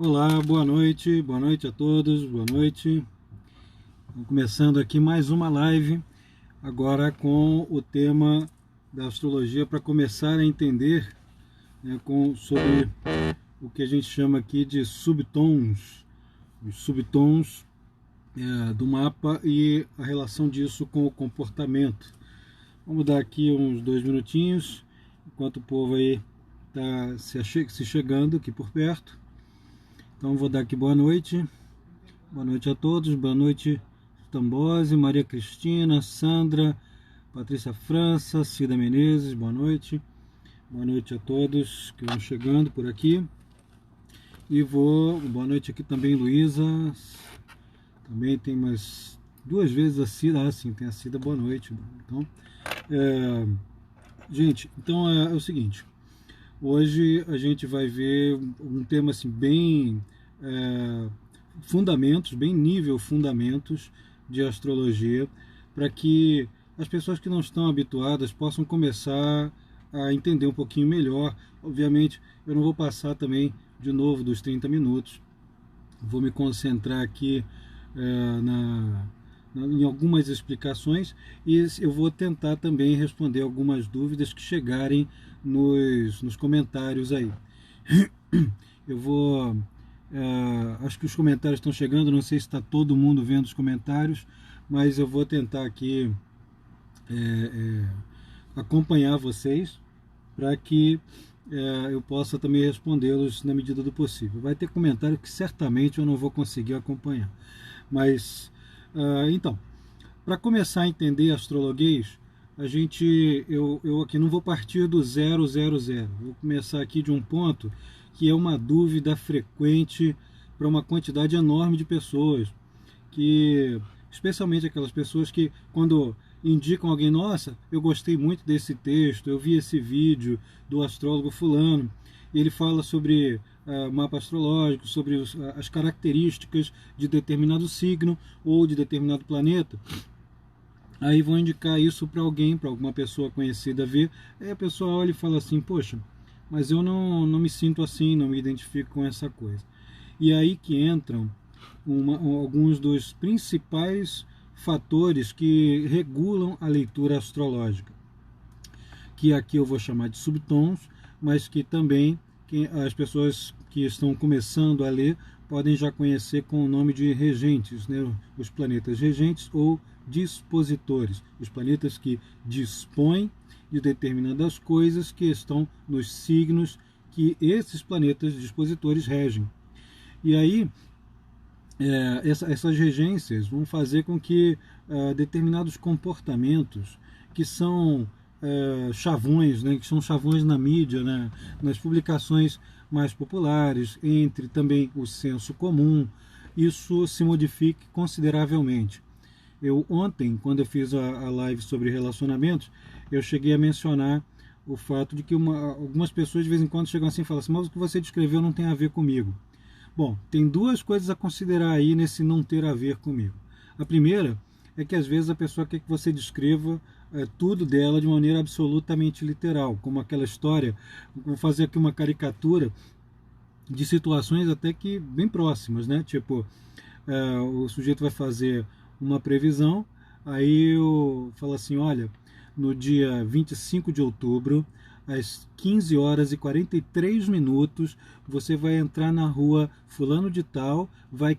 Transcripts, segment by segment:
Olá, boa noite a todos, boa noite. Estamos começando aqui mais uma live, agora com o tema da astrologia para começar a entender, né, sobre o que a gente chama aqui de subtons, os subtons do mapa e a relação disso com o comportamento. Vamos dar aqui uns 2 minutinhos, enquanto o povo aí está se chegando aqui por perto. Então vou dar aqui boa noite a todos, boa noite Tambose, Maria Cristina, Sandra, Patrícia França, Cida Menezes, boa noite a todos que vão chegando por aqui. E boa noite aqui também Luísa, também tem mais 2 vezes a Cida, sim, tem a Cida, boa noite. Então, gente, então é o seguinte, hoje a gente vai ver um tema assim bem fundamentos, bem nível fundamentos de astrologia, para que as pessoas que não estão habituadas possam começar a entender um pouquinho melhor. Obviamente, eu não vou passar também de novo dos 30 minutos, vou me concentrar aqui em algumas explicações e eu vou tentar também responder algumas dúvidas que chegarem nos comentários aí. Eu vou... acho que os comentários estão chegando, não sei se está todo mundo vendo os comentários, mas eu vou tentar aqui acompanhar vocês para que eu possa também respondê-los na medida do possível. Vai ter comentário que certamente eu não vou conseguir acompanhar. Mas, então, para começar a entender astrologuês, eu aqui não vou partir do 000, vou começar aqui de um ponto que é uma dúvida frequente para uma quantidade enorme de pessoas, que especialmente aquelas pessoas que quando indicam alguém, nossa, eu gostei muito desse texto, eu vi esse vídeo do astrólogo fulano, e ele fala sobre mapa astrológico, sobre as características de determinado signo ou de determinado planeta. Aí vão indicar isso para alguém, para alguma pessoa conhecida ver, aí a pessoa olha e fala assim, poxa, mas eu não me sinto assim, não me identifico com essa coisa. E aí que entram alguns dos principais fatores que regulam a leitura astrológica, que aqui eu vou chamar de subtons, mas que também as pessoas que estão começando a ler podem já conhecer com o nome de regentes, né? Os planetas regentes ou dispositores, os planetas que dispõem de determinadas coisas que estão nos signos que esses planetas dispositores regem. E aí, essas regências vão fazer com que determinados comportamentos que são chavões, né, que são chavões na mídia, né, nas publicações mais populares, entre também o senso comum, isso se modifique consideravelmente. Ontem, quando eu fiz a live sobre relacionamentos, eu cheguei a mencionar o fato de que algumas pessoas de vez em quando chegam assim e falam assim, mas o que você descreveu não tem a ver comigo. Bom, tem duas coisas a considerar aí nesse não ter a ver comigo. A primeira é que às vezes a pessoa quer que você descreva tudo dela de maneira absolutamente literal, como aquela história, vou fazer aqui uma caricatura de situações até que bem próximas, né? Tipo, o sujeito vai fazer uma previsão, aí eu falo assim, olha, no dia 25 de outubro, às 15 horas e 43 minutos, você vai entrar na rua fulano de tal, vai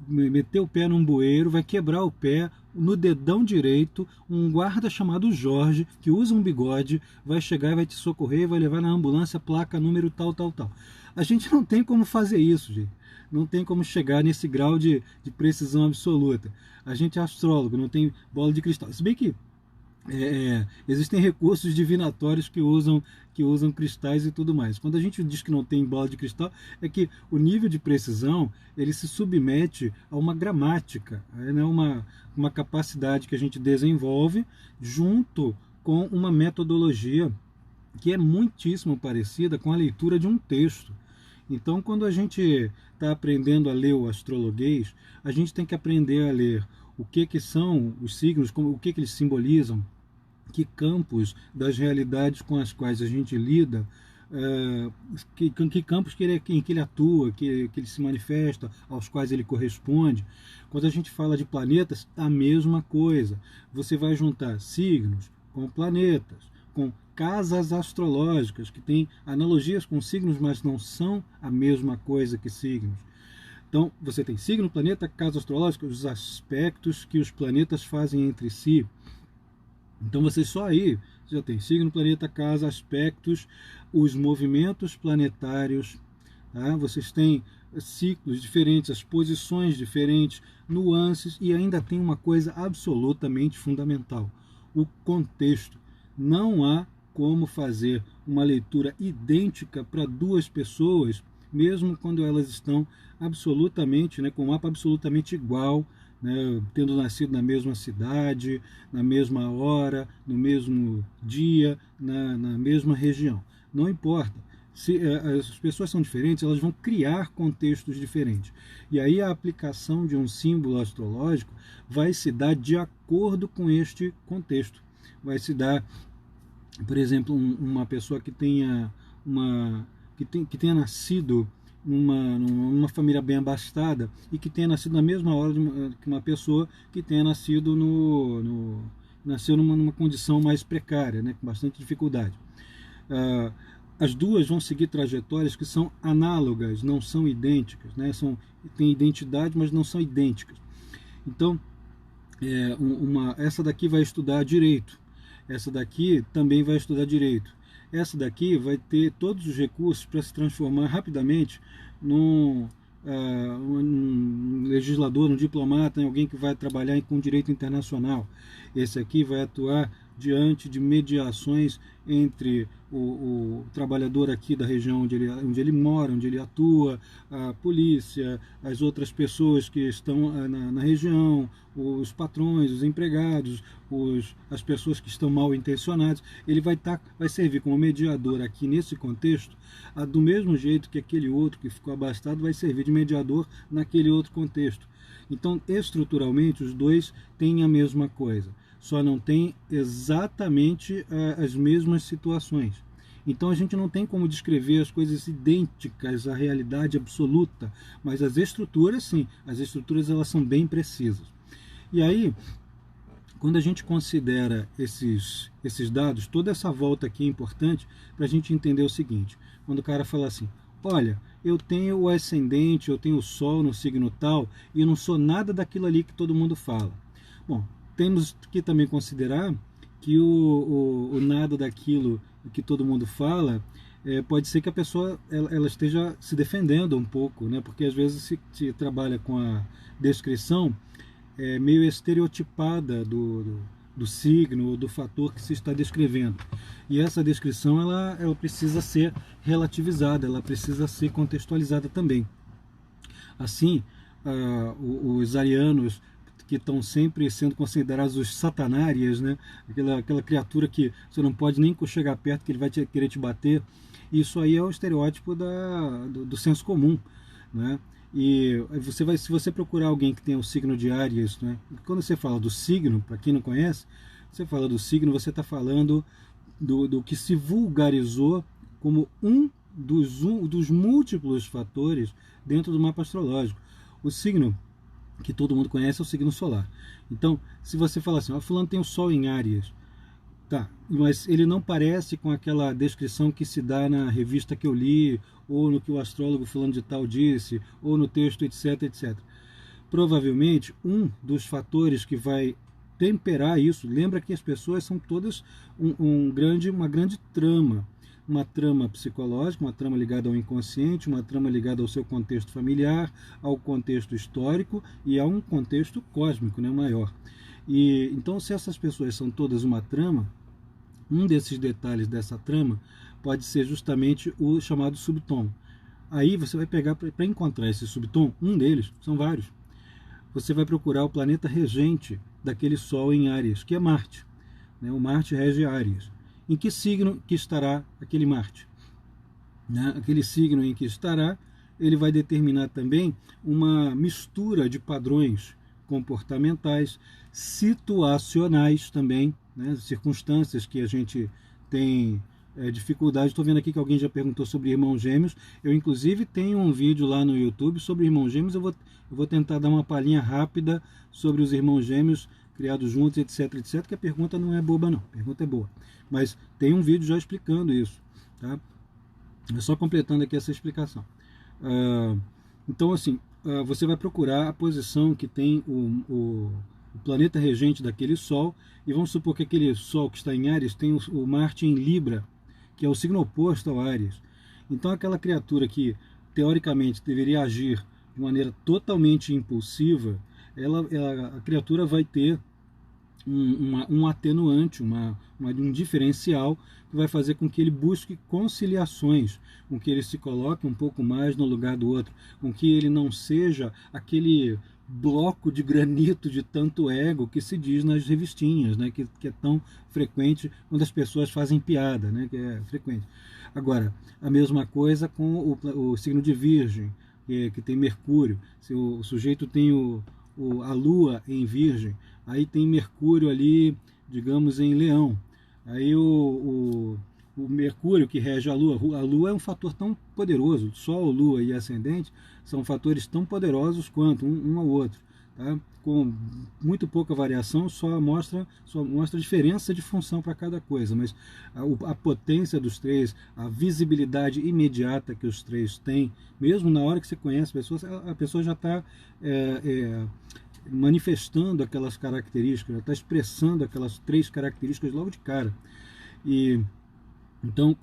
meter o pé num bueiro, vai quebrar o pé no dedão direito, um guarda chamado Jorge, que usa um bigode, vai chegar e vai te socorrer, vai levar na ambulância, placa, número tal, tal, tal. A gente não tem como fazer isso, gente. Não tem como chegar nesse grau de precisão absoluta. A gente é astrólogo, não tem bola de cristal. Se bem que existem recursos divinatórios que usam cristais e tudo mais. Quando a gente diz que não tem bola de cristal, é que o nível de precisão ele se submete a uma gramática, né? uma capacidade que a gente desenvolve junto com uma metodologia que é muitíssimo parecida com a leitura de um texto. Então, quando a gente está aprendendo a ler o astrologuês, a gente tem que aprender a ler o que são os signos, o que eles simbolizam, que campos das realidades com as quais a gente lida que campos em que ele atua, que ele se manifesta, aos quais ele corresponde. Quando a gente fala de planetas, a mesma coisa. Você vai juntar signos com planetas, com casas astrológicas, que têm analogias com signos, mas não são a mesma coisa que signos. Então, você tem signo, planeta, casa astrológica, os aspectos que os planetas fazem entre si. Então, você só aí já tem signo, planeta, casa, aspectos, os movimentos planetários. Tá? Vocês têm ciclos diferentes, as posições diferentes, nuances, e ainda tem uma coisa absolutamente fundamental: o contexto. Não há como fazer uma leitura idêntica para duas pessoas, mesmo quando elas estão absolutamente, com um mapa absolutamente igual, tendo nascido na mesma cidade, na mesma hora, no mesmo dia, na mesma região. Não importa. Se as pessoas são diferentes, elas vão criar contextos diferentes. E aí a aplicação de um símbolo astrológico vai se dar de acordo com este contexto. Vai se dar, por exemplo, uma pessoa que tenha nascido numa família bem abastada e que tenha nascido na mesma hora que uma pessoa que tenha nascido nasceu numa condição mais precária, com bastante dificuldade. As duas vão seguir trajetórias que são análogas, não são idênticas, têm identidade, mas não são idênticas. Então, essa daqui vai estudar direito, essa daqui também vai estudar direito. Essa daqui vai ter todos os recursos para se transformar rapidamente num legislador, num diplomata, em alguém que vai trabalhar com direito internacional. Esse aqui vai atuar diante de mediações entre o trabalhador aqui da região onde ele mora, onde ele atua, a polícia, as outras pessoas que estão na região, os patrões, os empregados, as pessoas que estão mal intencionadas. Ele vai servir como mediador aqui nesse contexto, do mesmo jeito que aquele outro que ficou abastado vai servir de mediador naquele outro contexto. Então, estruturalmente, os dois têm a mesma coisa, só não tem exatamente as mesmas situações. Então a gente não tem como descrever as coisas idênticas à realidade absoluta, mas as estruturas sim, as estruturas elas são bem precisas. E aí, quando a gente considera esses dados, toda essa volta aqui é importante para a gente entender o seguinte: quando o cara fala assim, olha, eu tenho o ascendente, eu tenho o sol no signo tal, e eu não sou nada daquilo ali que todo mundo fala. Bom, temos que também considerar que o nada daquilo que todo mundo fala, pode ser que a pessoa ela esteja se defendendo um pouco, porque às vezes se trabalha com a descrição meio estereotipada do signo ou do fator que se está descrevendo. E essa descrição ela precisa ser relativizada, ela precisa ser contextualizada também. Assim, os arianos, que estão sempre sendo considerados os satanárias, aquela criatura que você não pode nem chegar perto, que ele vai querer te bater. Isso aí é o estereótipo do senso comum, E se você procurar alguém que tem o signo de Áries, quando você fala do signo, para quem não conhece, você fala do signo, você está falando do que se vulgarizou como um dos múltiplos fatores dentro do mapa astrológico. O signo que todo mundo conhece é o signo solar. Então, se você falar assim, fulano tem o sol em Áries, tá, mas ele não parece com aquela descrição que se dá na revista que eu li, ou no que o astrólogo fulano de tal disse, ou no texto, etc, etc. Provavelmente, um dos fatores que vai temperar isso, lembra que as pessoas são todas uma grande trama, uma trama psicológica, uma trama ligada ao inconsciente, uma trama ligada ao seu contexto familiar, ao contexto histórico e a um contexto cósmico, maior. E então, se essas pessoas são todas uma trama, um desses detalhes dessa trama pode ser justamente o chamado subtom. Aí você vai pegar, para encontrar esse subtom, um deles, são vários, você vai procurar o planeta regente daquele Sol em Áries, que é Marte. O Marte rege Áries. Em que signo que estará aquele Marte? Aquele signo em que estará, ele vai determinar também uma mistura de padrões comportamentais, situacionais também, circunstâncias que a gente tem dificuldade. Estou vendo aqui que alguém já perguntou sobre irmãos gêmeos. Eu, inclusive, tenho um vídeo lá no YouTube sobre irmãos gêmeos. Eu vou tentar dar uma palhinha rápida sobre os irmãos gêmeos criados juntos, etc, etc, que a pergunta não é boba, não. A pergunta é boa. Mas tem um vídeo já explicando isso, tá? É só completando aqui essa explicação. Então, assim, você vai procurar a posição que tem o planeta regente daquele Sol, e vamos supor que aquele Sol que está em Áries tem o Marte em Libra, que é o signo oposto ao Áries. Então, aquela criatura que, teoricamente, deveria agir de maneira totalmente impulsiva, a criatura vai ter um atenuante, um diferencial que vai fazer com que ele busque conciliações, com que ele se coloque um pouco mais no lugar do outro, com que ele não seja aquele bloco de granito de tanto ego que se diz nas revistinhas, né, que é tão frequente quando as pessoas fazem piada, né, que é frequente. Agora, a mesma coisa com o signo de Virgem, que tem Mercúrio. Se o sujeito tem a Lua em Virgem, aí tem Mercúrio ali, digamos, em Leão. Aí o Mercúrio que rege a Lua é um fator tão poderoso, Sol, Lua e Ascendente são fatores tão poderosos quanto um ao outro, tá? Com muito pouca variação, só mostra diferença de função para cada coisa, mas a potência dos três, a visibilidade imediata que os três têm, mesmo na hora que você conhece pessoas, a pessoa já está manifestando aquelas características, já está expressando aquelas três características logo de cara. E então,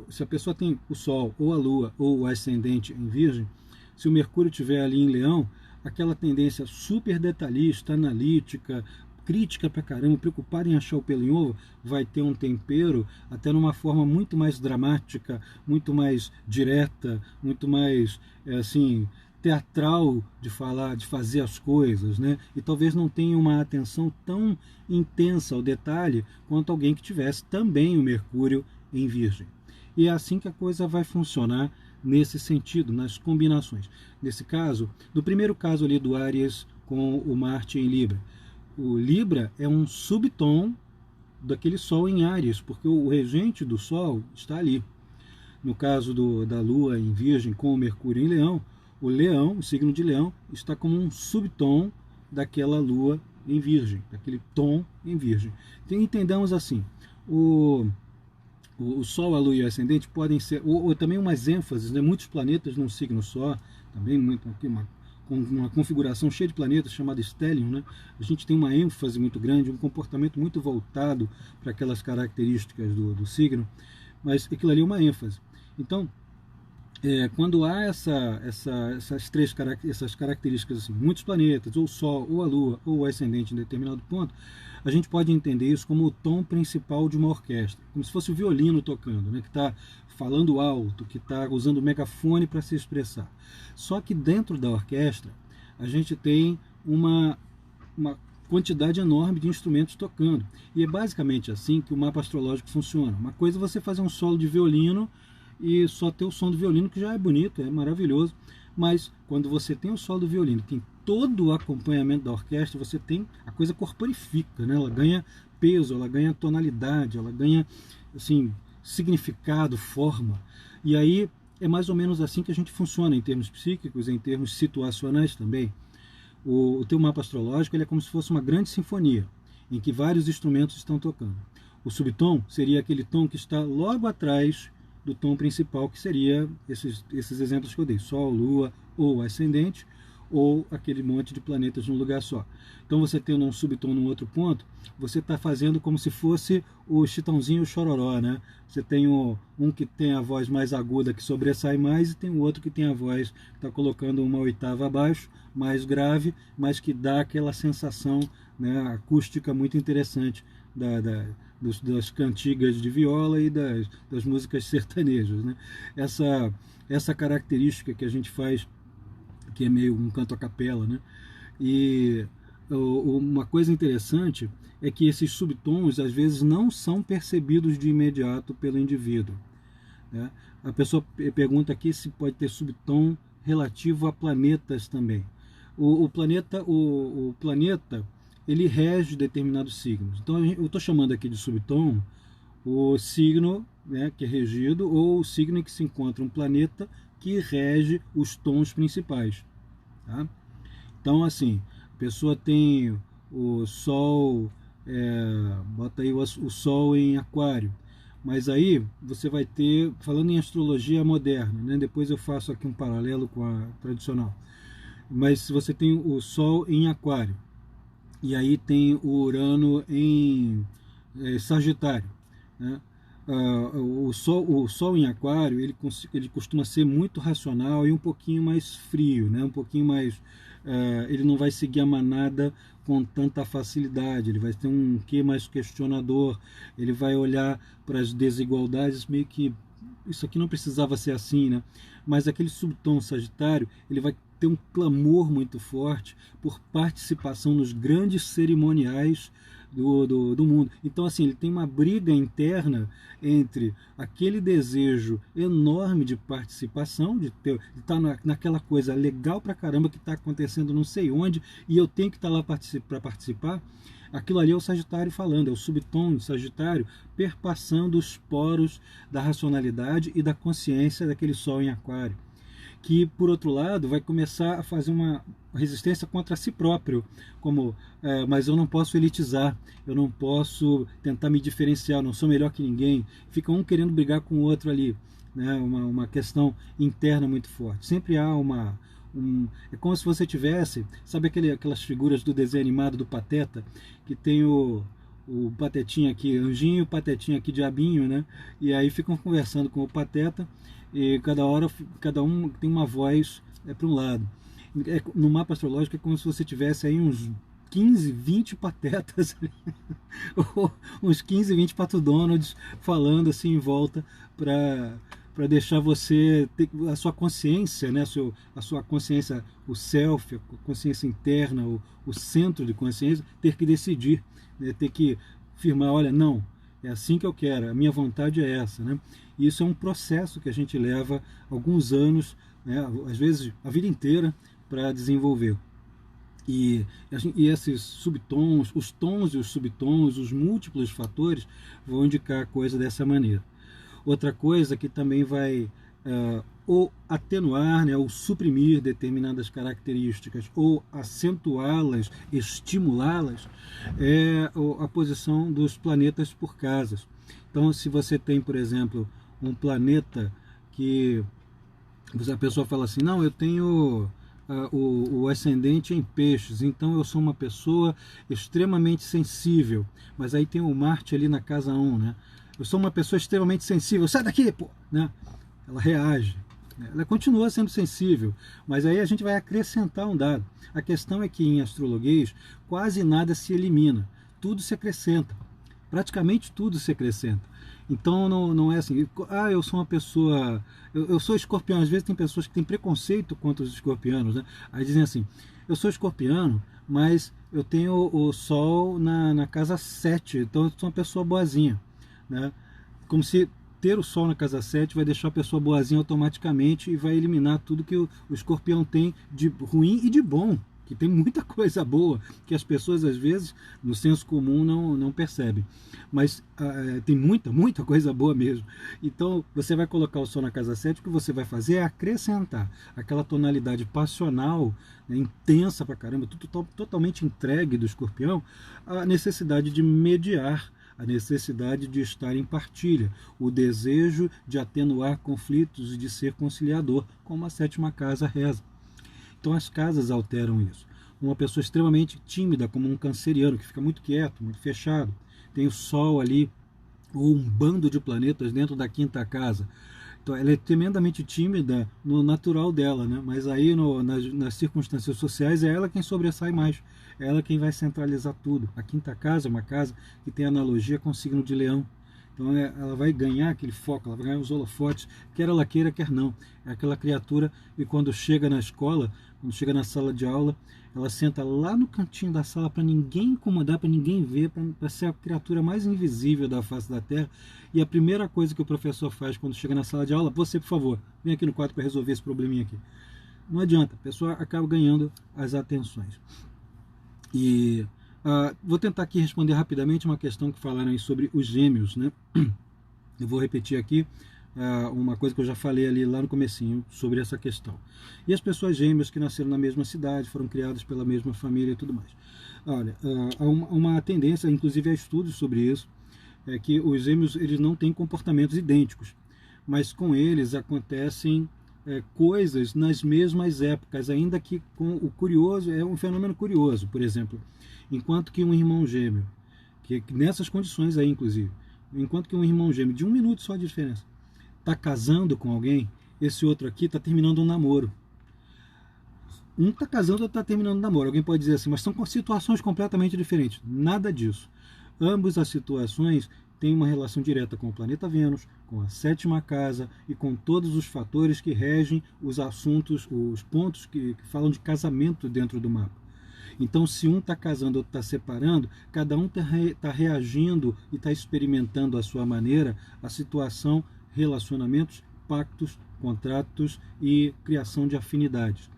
se a pessoa tem o Sol, ou a Lua, ou o Ascendente em Virgem, se o Mercúrio estiver ali em Leão, aquela tendência super detalhista, analítica, crítica pra caramba, preocupada em achar o pelo em ovo, vai ter um tempero até numa forma muito mais dramática, muito mais direta, muito mais, assim, teatral de falar, de fazer as coisas, né? E talvez não tenha uma atenção tão intensa ao detalhe quanto alguém que tivesse também o Mercúrio em Virgem. E é assim que a coisa vai funcionar nesse sentido, nas combinações. Nesse caso, no primeiro caso ali do Áries com o Marte em Libra, o Libra é um subtom daquele Sol em Áries, porque o regente do Sol está ali. No caso da Lua em Virgem com o Mercúrio em Leão, o signo de Leão, está como um subtom daquela Lua em Virgem, daquele tom em Virgem. Então, entendamos assim, o Sol, a Lua e o Ascendente podem ser, ou também umas ênfases, né? Muitos planetas num signo só, também uma configuração cheia de planetas chamada stellium, né? A gente tem uma ênfase muito grande, um comportamento muito voltado para aquelas características do signo, mas aquilo ali é uma ênfase. Então, quando há essas características, assim, muitos planetas, ou o Sol, ou a Lua, ou o Ascendente em determinado ponto, a gente pode entender isso como o tom principal de uma orquestra, como se fosse o violino tocando, né, que está falando alto, que está usando o megafone para se expressar. Só que dentro da orquestra, a gente tem uma quantidade enorme de instrumentos tocando. E é basicamente assim que o mapa astrológico funciona. Uma coisa é você fazer um solo de violino e só ter o som do violino, que já é bonito, é maravilhoso, mas quando você tem o solo do violino, tem todo o acompanhamento da orquestra, você tem, a coisa corporifica, né? Ela ganha peso, ela ganha tonalidade, ela ganha, assim, significado, forma. E aí é mais ou menos assim que a gente funciona em termos psíquicos, em termos situacionais também. O teu mapa astrológico ele é como se fosse uma grande sinfonia, em que vários instrumentos estão tocando. O subtom seria aquele tom que está logo atrás do tom principal, que seria esses exemplos que eu dei, Sol, Lua, ou Ascendente, ou aquele monte de planetas num lugar só. Então você tendo um subtom num outro ponto, você está fazendo como se fosse o Chitãozinho e o Chororó, né? Você tem um que tem a voz mais aguda, que sobressai mais, e tem o outro que tem a voz que está colocando uma oitava abaixo, mais grave, mas que dá aquela sensação, né, acústica muito interessante das cantigas de viola e das músicas sertanejas, né? Essa característica que a gente faz, que é meio um canto a capela, né? E uma coisa interessante é que esses subtons às vezes não são percebidos de imediato pelo indivíduo, né? A pessoa pergunta aqui se pode ter subtom relativo a planetas também. O planeta ele rege determinados signos. Então eu estou chamando aqui de subtom o signo, né, que é regido, ou o signo em que se encontra um planeta que rege os tons principais. Tá? Então, assim, a pessoa tem o Sol, bota aí o Sol em Aquário, mas aí você vai ter, falando em astrologia moderna, né, depois eu faço aqui um paralelo com a tradicional, mas se você tem o Sol em Aquário, e aí tem o Urano em Sagitário, né? O Sol em Aquário, ele costuma ser muito racional e um pouquinho mais frio, né? Um pouquinho mais, ele não vai seguir a manada com tanta facilidade, ele vai ter um quê mais questionador, ele vai olhar para as desigualdades meio que isso aqui não precisava ser assim, né? Mas aquele subtom Sagitário, ele vai ter um clamor muito forte por participação nos grandes cerimoniais do mundo. Então, assim, ele tem uma briga interna entre aquele desejo enorme de participação, de estar naquela coisa legal pra caramba que está acontecendo não sei onde, e eu tenho que estar lá para participar. Aquilo ali é o Sagitário falando, é o subtom de Sagitário perpassando os poros da racionalidade e da consciência daquele Sol em Aquário, que, por outro lado, vai começar a fazer uma resistência contra si próprio, como, mas eu não posso elitizar, eu não posso tentar me diferenciar, eu não sou melhor que ninguém. Fica um querendo brigar com o outro ali, né? Uma questão interna muito forte. Sempre há é como se você tivesse, sabe aquelas figuras do desenho animado do Pateta, que tem o Patetinha aqui, anjinho, o Patetinha aqui, diabinho, né? E aí ficam conversando com o Pateta, e cada um tem uma voz para um lado. No mapa astrológico é como se você tivesse aí uns 15, 20 patetas, ou uns 15, 20 Pato Donalds falando assim em volta para deixar você ter a sua consciência, né, a sua consciência, o self, a consciência interna, o centro de consciência, ter que decidir, né, ter que afirmar, olha, não, é assim que eu quero, a minha vontade é essa, né? E isso é um processo que a gente leva alguns anos, né, às vezes a vida inteira, para desenvolver. E esses subtons, os tons e os subtons, os múltiplos fatores vão indicar a coisa dessa maneira. Outra coisa que também vai ou atenuar, né, ou suprimir determinadas características, ou acentuá-las, estimulá-las, é a posição dos planetas por casas. Então, se você tem, por exemplo, um planeta que a pessoa fala assim, não, eu tenho o ascendente em peixes, então eu sou uma pessoa extremamente sensível, mas aí tem o Marte ali na casa 1, né? Eu sou uma pessoa extremamente sensível, sai daqui, pô! Né? Ela reage, ela continua sendo sensível, mas aí a gente vai acrescentar um dado. A questão é que em astrologuês quase nada se elimina, tudo se acrescenta, praticamente tudo se acrescenta. Então não é assim, eu sou uma pessoa, eu sou escorpião. Às vezes tem pessoas que têm preconceito contra os escorpianos, né? Aí dizem assim, eu sou escorpiano, mas eu tenho o Sol na casa 7, então eu sou uma pessoa boazinha, né? Como se ter o Sol na casa 7 vai deixar a pessoa boazinha automaticamente e vai eliminar tudo que o escorpião tem de ruim e de bom, que tem muita coisa boa que as pessoas às vezes no senso comum não percebem, mas tem muita coisa boa mesmo. Então você vai colocar o Sol na casa 7, o que você vai fazer é acrescentar aquela tonalidade passional, né, intensa pra caramba, tudo totalmente entregue do escorpião, a necessidade de mediar, a necessidade de estar em partilha, o desejo de atenuar conflitos e de ser conciliador, como a 7ª casa reza. Então as casas alteram isso. Uma pessoa extremamente tímida, como um canceriano, que fica muito quieto, muito fechado, tem o Sol ali, ou um bando de planetas dentro da 5ª casa. Então ela é tremendamente tímida no natural dela, né? Mas aí nas circunstâncias sociais é ela quem sobressai mais, é ela quem vai centralizar tudo. A 5ª casa é uma casa que tem analogia com o signo de Leão. Então ela vai ganhar aquele foco, ela vai ganhar os holofotes, quer ela queira, quer não. É aquela criatura que quando chega na escola, quando chega na sala de aula, ela senta lá no cantinho da sala para ninguém incomodar, para ninguém ver, para ser a criatura mais invisível da face da Terra. E a primeira coisa que o professor faz quando chega na sala de aula, você, por favor, vem aqui no quadro para resolver esse probleminha aqui. Não adianta, a pessoa acaba ganhando as atenções. E Vou tentar aqui responder rapidamente uma questão que falaram aí sobre os gêmeos, né? Eu vou repetir aqui uma coisa que eu já falei ali lá no comecinho sobre essa questão. E as pessoas gêmeas que nasceram na mesma cidade, foram criadas pela mesma família e tudo mais. Olha, há uma tendência, inclusive há estudos sobre isso, é que os gêmeos eles não têm comportamentos idênticos, mas com eles acontecem coisas nas mesmas épocas, ainda que com o curioso, é um fenômeno curioso, por exemplo, enquanto que um irmão gêmeo, que nessas condições aí inclusive, enquanto que um irmão gêmeo de 1 minuto só de diferença está casando com alguém, esse outro aqui está terminando um namoro. Um está casando, outro está terminando um namoro. Alguém pode dizer assim, mas são situações completamente diferentes. Nada disso. Ambas as situações têm uma relação direta com o planeta Vênus, com a 7ª casa e com todos os fatores que regem os assuntos, os pontos que falam de casamento dentro do mapa. Então, se um está casando, outro está separando, cada um está reagindo e está experimentando à sua maneira a situação, relacionamentos, pactos, contratos e criação de afinidades.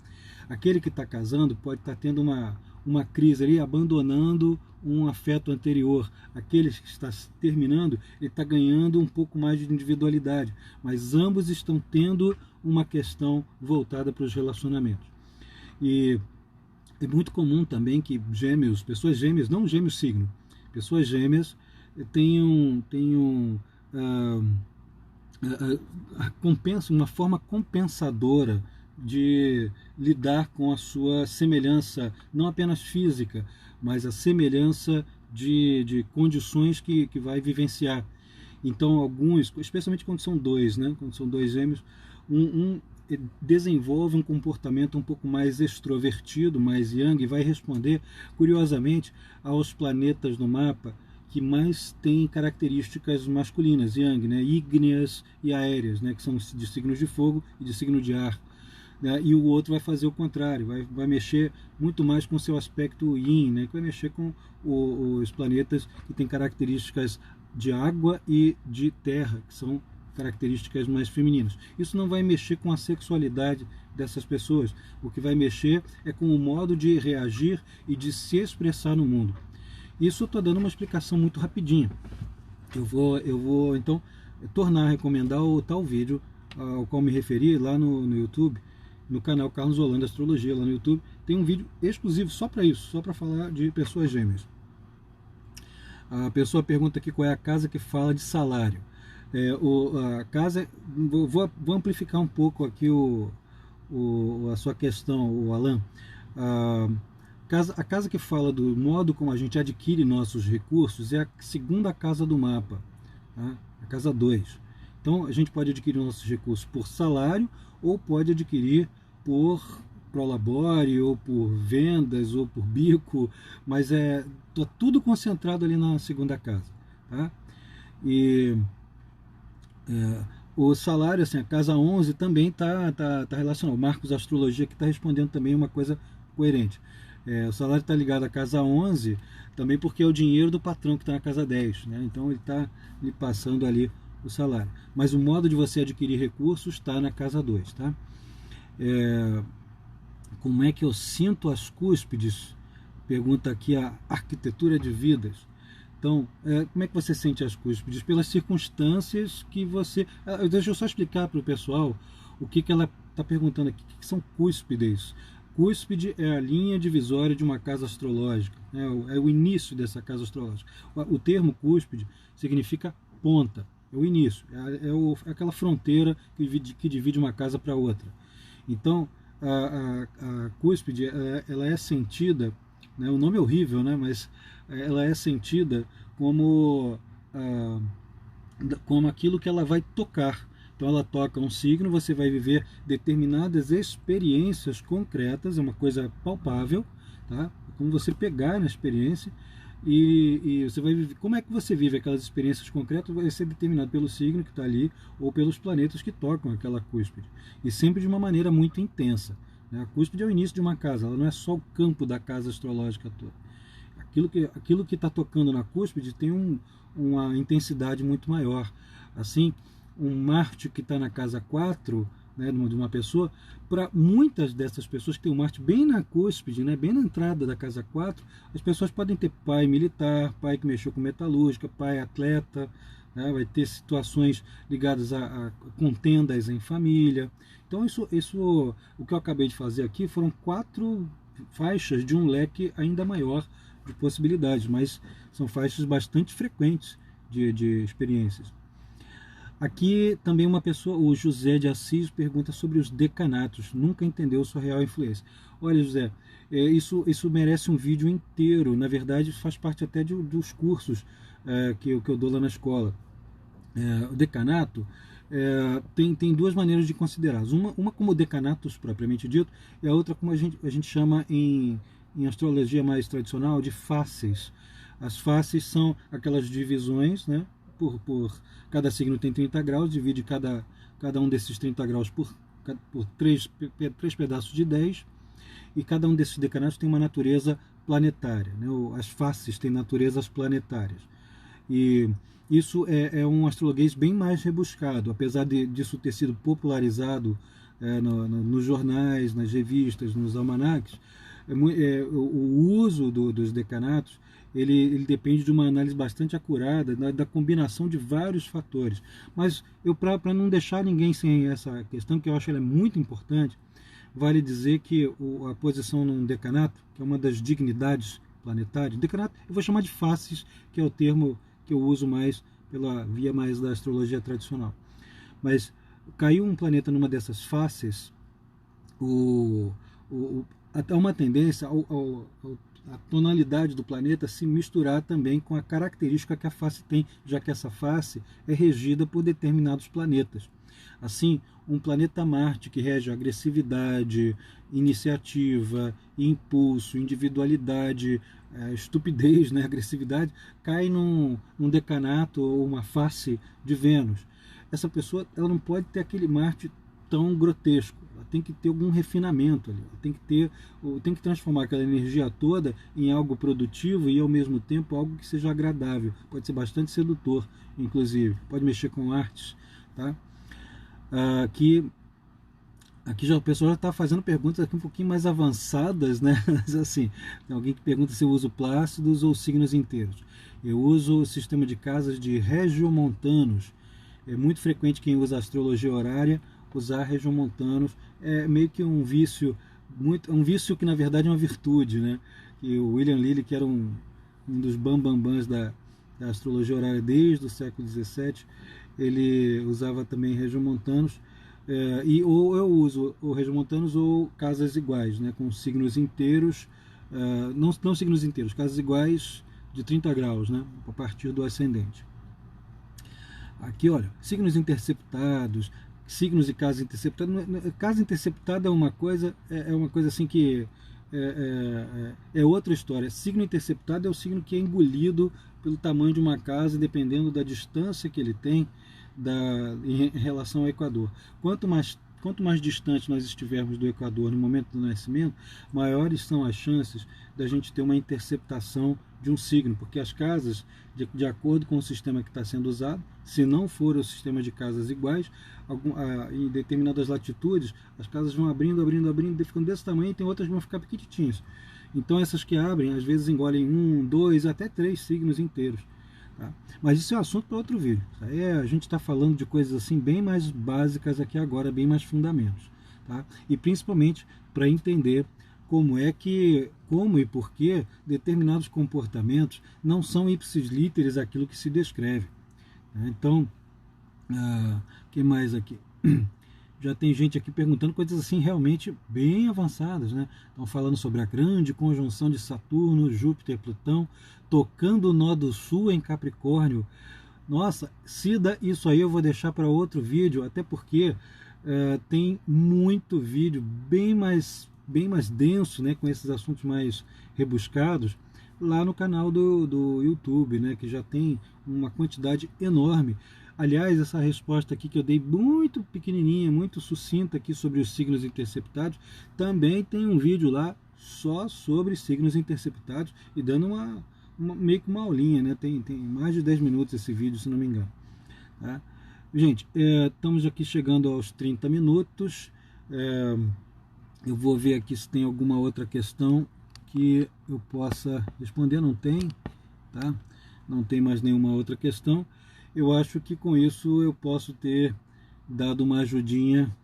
Aquele que está casando pode estar tendo uma crise ali, abandonando um afeto anterior. Aquele que está terminando, ele está ganhando um pouco mais de individualidade, mas ambos estão tendo uma questão voltada para os relacionamentos. E é muito comum também que gêmeos, pessoas gêmeas, não gêmeos signo, pessoas gêmeas tenham uma forma compensadora de lidar com a sua semelhança, não apenas física, mas a semelhança de condições que vai vivenciar. Então, alguns, especialmente quando são dois, né? Quando são dois gêmeos, um desenvolve um comportamento um pouco mais extrovertido, mais yang, e vai responder, curiosamente, aos planetas no mapa que mais têm características masculinas, yang, né? Ígneas e aéreas, né? Que são de signos de fogo e de signo de ar. E o outro vai fazer o contrário, vai mexer muito mais com o seu aspecto yin, né, que vai mexer com os planetas que têm características de água e de terra, que são características mais femininas. Isso não vai mexer com a sexualidade dessas pessoas, o que vai mexer é com o modo de reagir e de se expressar no mundo. Isso eu estou dando uma explicação muito rapidinha. Eu vou então tornar a recomendar o tal vídeo ao qual me referi lá no YouTube, no canal Carlos Holanda Astrologia, lá no YouTube, tem um vídeo exclusivo só para isso, só para falar de pessoas gêmeas. A pessoa pergunta aqui qual é a casa que fala de salário. A casa, vou amplificar um pouco aqui a sua questão, o Alan. A casa que fala do modo como a gente adquire nossos recursos é a 2ª casa do mapa, tá? A casa 2. Então, a gente pode adquirir nossos recursos por salário ou pode adquirir por prolabore, ou por vendas, ou por bico, mas tá tudo concentrado ali na 2ª casa. Tá? E o salário, assim, a casa 11 também está relacionado. O Marcos Astrologia que está respondendo também uma coisa coerente. O salário está ligado à casa 11 também porque é o dinheiro do patrão que está na casa 10. Né? Então, ele está lhe passando ali o salário. Mas o modo de você adquirir recursos está na casa 2, tá? Como é que eu sinto as cúspides? Pergunta aqui a arquitetura de vidas. Então, como é que você sente as cúspides? Pelas circunstâncias que você... deixa eu só explicar para o pessoal o que ela está perguntando aqui. O que são cúspides? Cúspide é a linha divisória de uma casa astrológica. É o início dessa casa astrológica. O termo cúspide significa ponta. É o início, é aquela fronteira que divide uma casa para outra. Então, a cúspide, ela é sentida, né, o nome é horrível, né, mas ela é sentida como aquilo que ela vai tocar. Então, ela toca um signo, você vai viver determinadas experiências concretas, é uma coisa palpável, tá? É como você pegar na experiência e você vai viver. Como é que você vive aquelas experiências concretas vai ser determinado pelo signo que está ali ou pelos planetas que tocam aquela cúspide, e sempre de uma maneira muito intensa, né? A cúspide é o início de uma casa, ela não é só o campo da casa astrológica toda. Aquilo que está tocando na cúspide tem uma intensidade muito maior. Assim, um Marte que está na casa 4 né, de uma pessoa, para muitas dessas pessoas que têm o Marte bem na cúspide, né, bem na entrada da casa 4, as pessoas podem ter pai militar, pai que mexeu com metalúrgica, pai atleta, né, vai ter situações ligadas a contendas em família. Então o que eu acabei de fazer aqui foram 4 faixas de um leque ainda maior de possibilidades, mas são faixas bastante frequentes de experiências. Aqui também uma pessoa, o José de Assis, pergunta sobre os decanatos. Nunca entendeu sua real influência. Olha, José, isso merece um vídeo inteiro. Na verdade, faz parte até dos cursos que eu dou lá na escola. O decanato tem 2 maneiras de considerar. Uma como decanatos propriamente dito, e a outra como a gente chama em astrologia mais tradicional de faces. As faces são aquelas divisões, né? Por cada signo tem 30 graus, divide cada um desses 30 graus por 3 pedaços de 10, e cada um desses decanatos tem uma natureza planetária, né? As faces têm naturezas planetárias. E isso é um astrologuês bem mais rebuscado, apesar disso ter sido popularizado nos jornais, nas revistas, nos almanaques. O uso dos decanatos ele depende de uma análise bastante acurada, da combinação de vários fatores. Mas para não deixar ninguém sem essa questão, que eu acho ela muito importante, vale dizer que a posição num decanato, que é uma das dignidades planetárias, decanato eu vou chamar de faces, que é o termo que eu uso mais pela via mais da astrologia tradicional. Mas caiu um planeta numa dessas faces, há uma tendência a tonalidade do planeta se misturar também com a característica que a face tem, já que essa face é regida por determinados planetas. Assim, um planeta Marte que rege agressividade, iniciativa, impulso, individualidade, estupidez, né, agressividade, cai num decanato ou uma face de Vênus. Essa pessoa ela não pode ter aquele Marte tão grotesco. Ela tem que ter algum refinamento ali. Ela tem que transformar aquela energia toda em algo produtivo e ao mesmo tempo algo que seja agradável. Pode ser bastante sedutor, inclusive. Pode mexer com artes, tá? Aqui já o pessoal já está fazendo perguntas aqui um pouquinho mais avançadas, né? Mas assim, tem alguém que pergunta se eu uso plácidos ou signos inteiros. Eu uso o sistema de casas de regiomontanos. É muito frequente quem usa astrologia horária usar regiomontanos. É meio que um vício, um vício que na verdade é uma virtude, né? E o William Lilly, que era um dos bambambãs da astrologia horária desde o século XVII, ele usava também regiomontanos. Ou eu uso o regiomontanos ou casas iguais, né, com signos inteiros, não signos inteiros, casas iguais de 30 graus, né, a partir do ascendente. Aqui, olha, signos interceptados, signos e casas interceptadas. Casa interceptada é uma coisa assim que é outra história. Signo interceptado é o signo que é engolido pelo tamanho de uma casa, dependendo da distância que ele tem em relação ao Equador. Quanto mais distante nós estivermos do Equador no momento do nascimento, maiores são as chances da gente ter uma interceptação de um signo, porque as casas, de acordo com o sistema que está sendo usado, se não for o sistema de casas iguais, em determinadas latitudes, as casas vão abrindo, ficando desse tamanho, e tem outras que vão ficar pequititinhas. Então essas que abrem, às vezes engolem 1, 2, até 3 signos inteiros. Tá? Mas isso é um assunto para outro vídeo. Aí a gente está falando de coisas assim bem mais básicas aqui agora, bem mais fundamentos. Tá? E principalmente para entender como e por que determinados comportamentos não são ipsis literis aquilo que se descreve. Tá? Então, que mais aqui? Já tem gente aqui perguntando coisas assim realmente bem avançadas, né? Estão falando sobre a grande conjunção de Saturno, Júpiter e Plutão, tocando o nó do sul em Capricórnio. Nossa, Cida, isso aí eu vou deixar para outro vídeo, até porque tem muito vídeo bem mais denso, né, com esses assuntos mais rebuscados, lá no canal do YouTube, né, que já tem uma quantidade enorme. Aliás, essa resposta aqui que eu dei muito pequenininha, muito sucinta aqui sobre os signos interceptados, também tem um vídeo lá só sobre signos interceptados e dando meio que uma aulinha, né? Tem mais de 10 minutos esse vídeo, se não me engano. Tá? Gente, estamos aqui chegando aos 30 minutos. Eu vou ver aqui se tem alguma outra questão que eu possa responder. Não tem, tá? Não tem mais nenhuma outra questão. Eu acho que com isso eu posso ter dado uma ajudinha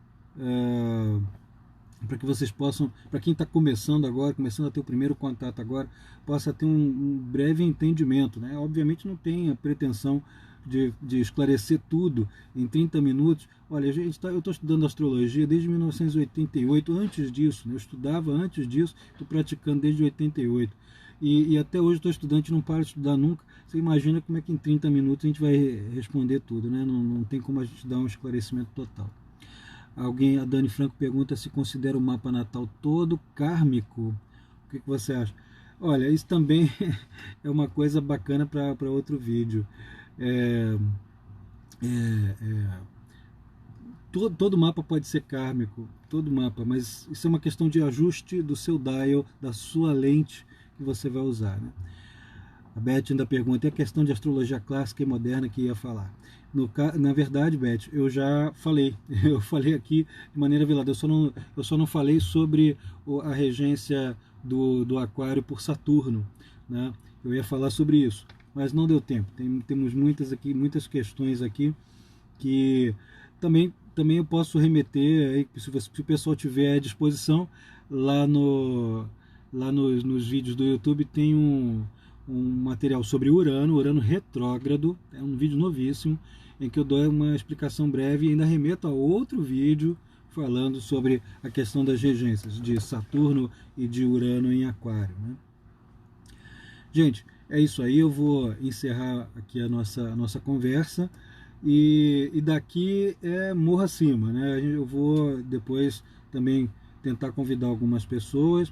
para que vocês possam, para quem está começando agora, começando a ter o primeiro contato agora, possa ter um breve entendimento, né? Obviamente não tem a pretensão de esclarecer tudo em 30 minutos. Olha, eu estou estudando astrologia desde 1988, antes disso, né? Eu estudava antes disso, estou praticando desde 88. E até hoje estou estudante, não paro de estudar nunca. Você imagina como é que em 30 minutos a gente vai responder tudo, né? Não tem como a gente dar um esclarecimento total. A Dani Franco pergunta se considera o mapa natal todo kármico. O que você acha? Olha, isso também é uma coisa bacana para outro vídeo. Todo mapa pode ser kármico, todo mapa, mas isso é uma questão de ajuste do seu dial, da sua lente que você vai usar, né? A Beth ainda pergunta, é a questão de astrologia clássica e moderna que ia falar. Na verdade, Beth, eu já falei, eu falei aqui de maneira velada, eu só não falei sobre a regência do aquário por Saturno, né? Eu ia falar sobre isso, mas não deu tempo. Temos muitas questões aqui que também eu posso remeter, aí, se o pessoal tiver à disposição, nos vídeos do YouTube tem um material sobre Urano retrógrado, é um vídeo novíssimo, em que eu dou uma explicação breve e ainda remeto a outro vídeo falando sobre a questão das regências de Saturno e de Urano em Aquário, né? Gente, é isso aí, eu vou encerrar aqui a nossa conversa e daqui é morro acima, né? Eu vou depois também tentar convidar algumas pessoas.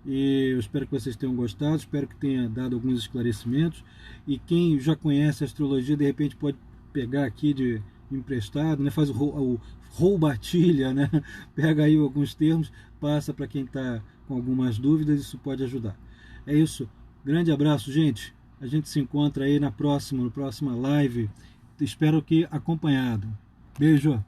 E eu espero que vocês tenham gostado, espero que tenha dado alguns esclarecimentos. E quem já conhece a astrologia, de repente pode pegar aqui de emprestado, né? Faz o roubatilha, né? Pega aí alguns termos, passa para quem está com algumas dúvidas, isso pode ajudar. É isso, grande abraço, gente. A gente se encontra aí na próxima live. Espero que acompanhado. Beijo!